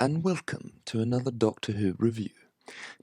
and welcome to another Doctor Who review.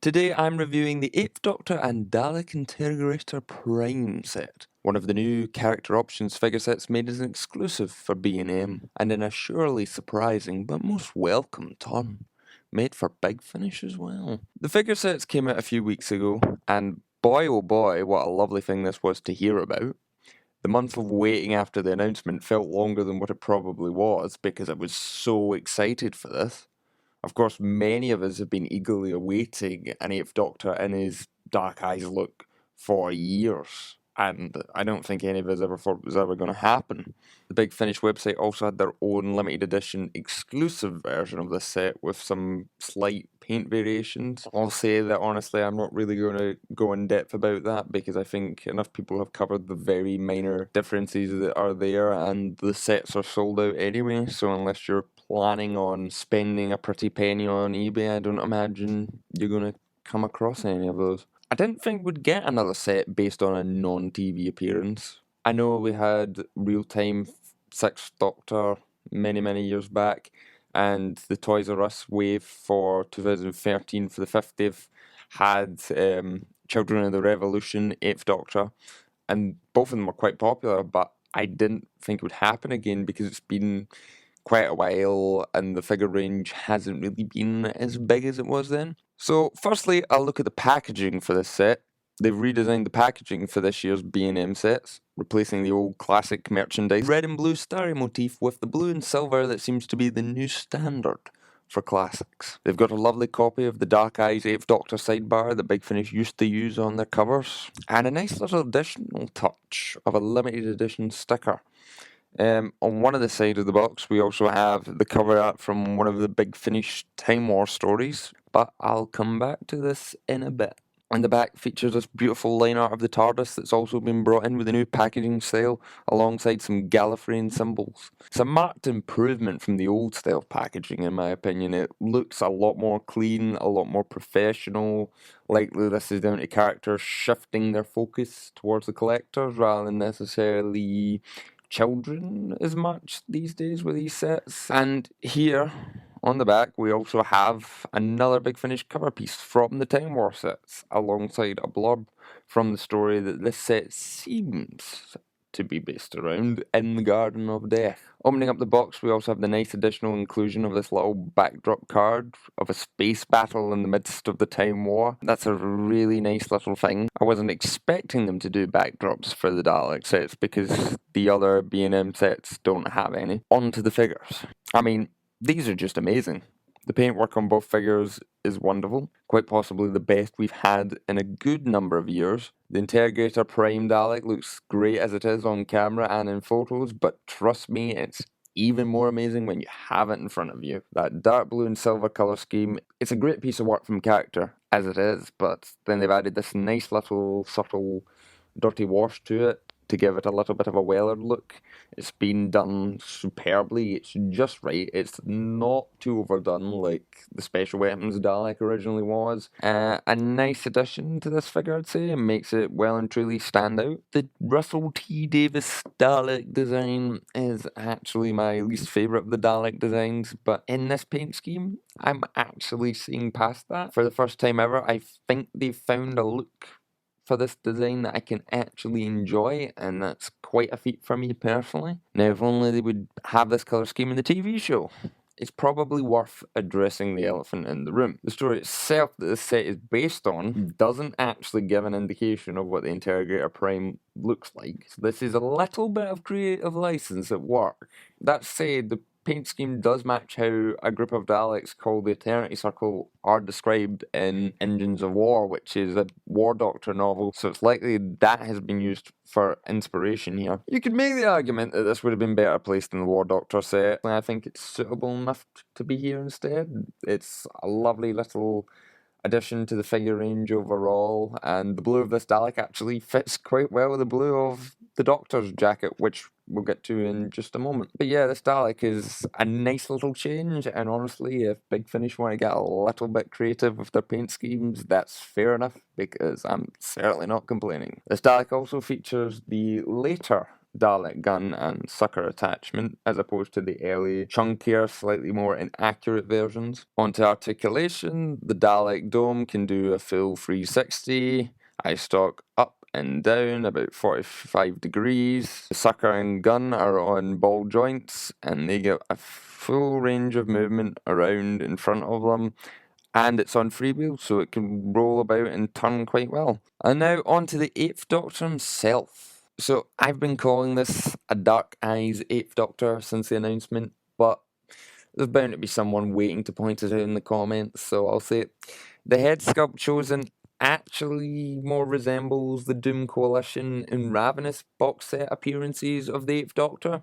Today I'm reviewing the 8th Doctor and Dalek Interrogator Prime set, one of the new character options figure sets made as an exclusive for B&M, and in a surely surprising but most welcome turn, made for Big Finish as well. The figure sets came out a few weeks ago, and boy oh boy, what a lovely thing this was to hear about. The month of waiting after the announcement felt longer than what it probably was because I was so excited for this. Of course, many of us have been eagerly awaiting an 8th Doctor in his Dark Eyes look for years, and I don't think any of us ever thought it was ever going to happen. The Big Finish website also had their own limited edition exclusive version of this set with some slight paint variations. I'll say that honestly, I'm not really going to go in depth about that because I think enough people have covered the very minor differences that are there, and the sets are sold out anyway, so unless you're planning on spending a pretty penny on eBay, I don't imagine you're going to come across any of those. I didn't think we'd get another set based on a non-TV appearance. I know we had real-time 6th Doctor many years back, and the Toys R Us wave for 2013 for the 50th had Children of the Revolution, 8th Doctor, and both of them were quite popular, but I didn't think it would happen again because it's been quite a while and the figure range hasn't really been as big as it was then. So firstly, I'll look at the packaging for this set. They've redesigned the packaging for this year's B&M sets, replacing the old classic merchandise red and blue starry motif with the blue and silver that seems to be the new standard for classics. They've got a lovely copy of the Dark Eyes 8th Doctor sidebar that Big Finish used to use on their covers, and a nice little additional touch of a limited edition sticker. On one of the sides of the box, we also have the cover art from one of the Big Finish Time War stories, but I'll come back to this in a bit. And the back features this beautiful line art of the TARDIS that's also been brought in with a new packaging style alongside some Gallifreyan symbols. It's a marked improvement from the old style packaging in my opinion. It looks a lot more clean, a lot more professional. Likely this is down to characters shifting their focus towards the collectors rather than necessarily children as much these days with these sets. And here on the back we also have another Big Finish cover piece from the Time War sets alongside a blurb from the story that this set seems to be based around, in the Garden of Death. Opening up the box, we also have the nice additional inclusion of this little backdrop card of a space battle in the midst of the Time War. That's a really nice little thing. I wasn't expecting them to do backdrops for the Dalek sets because the other B&M sets don't have any. On to the figures. I mean, these are just amazing. The paintwork on both figures is wonderful, quite possibly the best we've had in a good number of years. The Interrogator Prime Dalek looks great as it is on camera and in photos, but trust me, it's even more amazing when you have it in front of you. That dark blue and silver colour scheme, it's a great piece of work from character, as it is, but then they've added this nice little subtle dirty wash to it to give it a little bit of a weathered look. It's been done superbly, it's just right, it's not too overdone like the Special Weapons Dalek originally was. A nice addition to this figure, I'd say, and makes it well and truly stand out. The Russell T Davies Dalek design is actually my least favourite of the Dalek designs, but in this paint scheme, I'm actually seeing past that. For the first time ever, I think they've found a look for this design that I can actually enjoy, and that's quite a feat for me personally. Now, if only they would have this colour scheme in the TV show. It's probably worth addressing the elephant in the room. The story itself that this set is based on doesn't actually give an indication of what the Interrogator Prime looks like. So this is a little bit of creative license at work. That said, the paint scheme does match how a group of Daleks called the Eternity Circle are described in Engines of War, which is a War Doctor novel, so it's likely that has been used for inspiration here. You could make the argument that this would have been better placed in the War Doctor set. I think it's suitable enough to be here instead. It's a lovely little addition to the figure range overall, and the blue of this Dalek actually fits quite well with the blue of the Doctor's jacket, which we'll get to in just a moment. But yeah, this Dalek is a nice little change, and honestly, if Big Finish want to get a little bit creative with their paint schemes, that's fair enough, because I'm certainly not complaining. This Dalek also features the later Dalek gun and sucker attachment, as opposed to the early, chunkier, slightly more inaccurate versions. Onto articulation, the Dalek dome can do a full 360, eye stalk up and down about 45 degrees. The sucker and gun are on ball joints, and they get a full range of movement around in front of them. And it's on freewheel, so it can roll about and turn quite well. And now on to the 8th Doctor himself. So I've been calling this a Dark Eyes 8th Doctor since the announcement, but there's bound to be someone waiting to point it out in the comments, so I'll say it. The head sculpt chosen actually more resembles the Doom Coalition and Ravenous box set appearances of the 8th Doctor.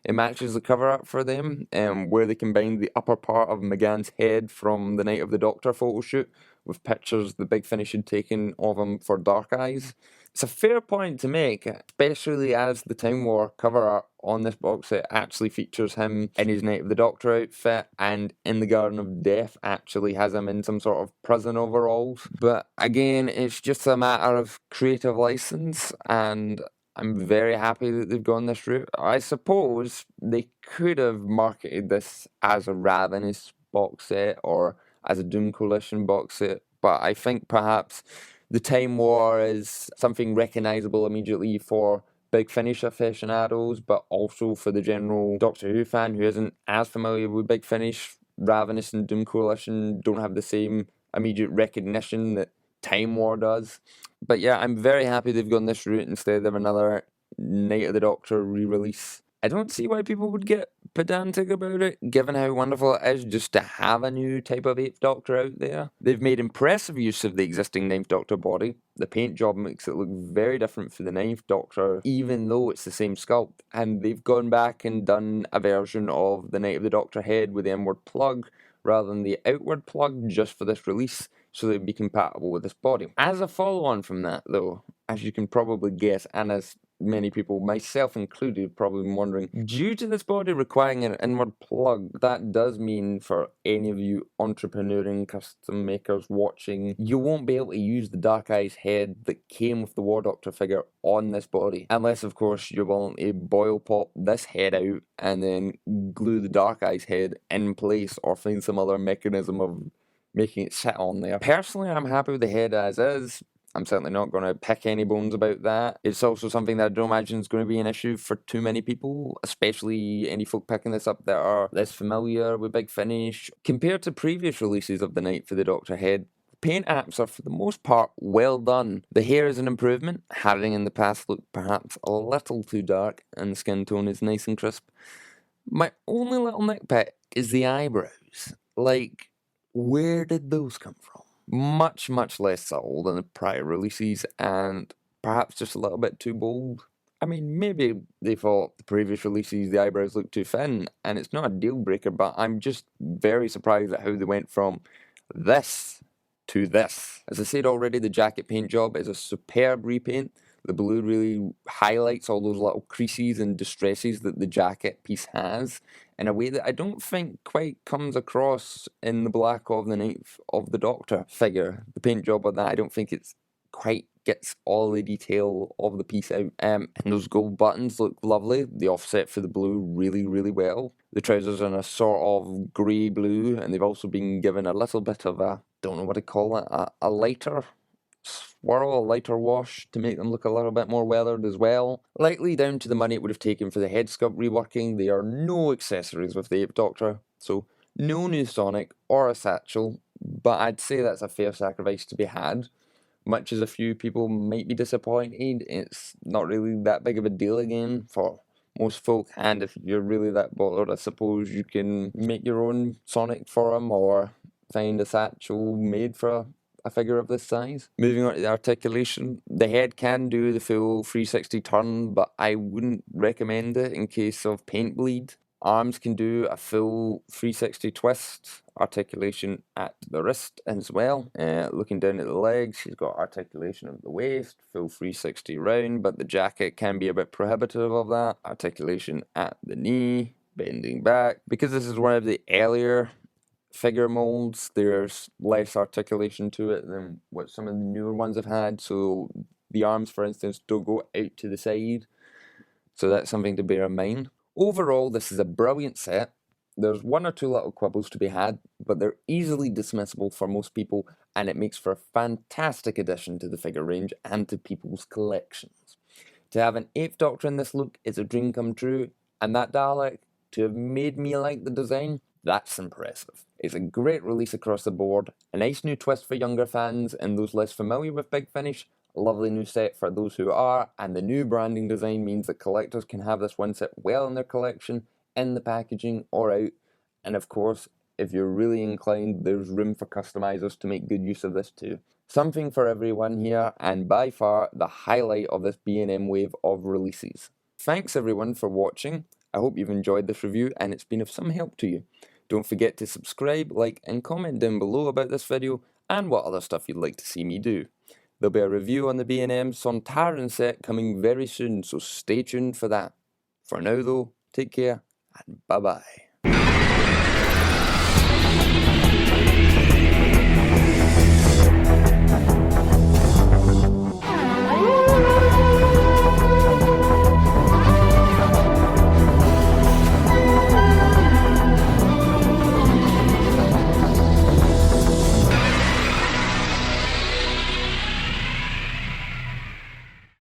It matches the cover art for them, where they combined the upper part of McGann's head from the Night of the Doctor photo shoot with pictures the Big Finish had taken of him for Dark Eyes. It's a fair point to make, especially as the Time War cover art on this box set actually features him in his Night of the Doctor outfit, and in the Garden of Death actually has him in some sort of prison overalls. But again, it's just a matter of creative license, and I'm very happy that they've gone this route. I suppose they could have marketed this as a Ravenous box set or as a Doom Coalition box set, but I think perhaps the Time War is something recognisable immediately for Big Finish aficionados, but also for the general Doctor Who fan who isn't as familiar with Big Finish. Ravenous and Doom Coalition don't have the same immediate recognition that Time War does. But yeah, I'm very happy they've gone this route instead of another Night of the Doctor re-release. I don't see why people would get pedantic about it, given how wonderful it is just to have a new type of 8th Doctor out there. They've made impressive use of the existing 9th Doctor body. The paint job makes it look very different for the 9th Doctor, even though it's the same sculpt. And they've gone back and done a version of the Night of the Doctor head with the inward plug rather than the outward plug just for this release, so they'd be compatible with this body. As a follow-on from that, though, as you can probably guess, and as many people, myself included, probably wondering, due to this body requiring an inward plug, that does mean for any of you entrepreneuring custom makers watching, you won't be able to use the Dark Eyes head that came with the War Doctor figure on this body, unless of course you're willing to boil pop this head out and then glue the Dark Eyes head in place, or find some other mechanism of making it sit on there. Personally, I'm happy with the head as is. I'm certainly not going to pick any bones about that. It's also something that I don't imagine is going to be an issue for too many people, especially any folk picking this up that are less familiar with Big Finish. Compared to previous releases of the Night for the Doctor head, paint apps are for the most part well done. The hair is an improvement, having in the past looked perhaps a little too dark, and the skin tone is nice and crisp. My only little nitpick is the eyebrows. Like, where did those come from? Much less subtle than the prior releases, and perhaps just a little bit too bold. I mean, maybe they thought the previous releases the eyebrows looked too thin, and it's not a deal breaker, but I'm just very surprised at how they went from this to this. As I said already, the jacket paint job is a superb repaint. The blue really highlights all those little creases and distresses that the jacket piece has in a way that I don't think quite comes across in the black of the Night of the Doctor figure. The paint job on that, I don't think it's quite gets all the detail of the piece out. And those gold buttons look lovely. The offset for the blue really well. The trousers are in a sort of grey blue, and they've also been given a little bit of a, don't know what to call it, a lighter swirl, a lighter wash to make them look a little bit more weathered as well. Likely down to the money it would have taken for the head sculpt reworking. There are no accessories with the 8th Doctor, so no new Sonic or a satchel, but I'd say that's a fair sacrifice to be had. Much as a few people might be disappointed, it's not really that big of a deal again for most folk, and if you're really that bothered, I suppose you can make your own Sonic for him or find a satchel made for a figure of this size. Moving on to the articulation, the head can do the full 360 turn, but I wouldn't recommend it in case of paint bleed. Arms can do a full 360 twist, articulation at the wrist as well. Looking down at the legs, she's got articulation of the waist, full 360 round, but the jacket can be a bit prohibitive of that. Articulation at the knee, bending back. Because this is one of the earlier figure molds, there's less articulation to it than what some of the newer ones have had. So the arms, for instance, don't go out to the side. so that's something to bear in mind. Overall, this is a brilliant set. There's one or two little quibbles to be had, but they're easily dismissible for most people, and it makes for a fantastic addition to the figure range and to people's collections. To have an 8th Doctor in this look is a dream come true, and that Dalek, to have made me like the design, that's impressive. It's a great release across the board, a nice new twist for younger fans and those less familiar with Big Finish, a lovely new set for those who are, and the new branding design means that collectors can have this one set well in their collection, in the packaging or out, and of course, if you're really inclined, there's room for customizers to make good use of this too. Something for everyone here, and by far the highlight of this B&M wave of releases. Thanks everyone for watching. I hope you've enjoyed this review and it's been of some help to you. Don't forget to subscribe, like and comment down below about this video and what other stuff you'd like to see me do. There'll be a review on the B&M Sontaran set coming very soon, so stay tuned for that. For now though, take care and bye bye.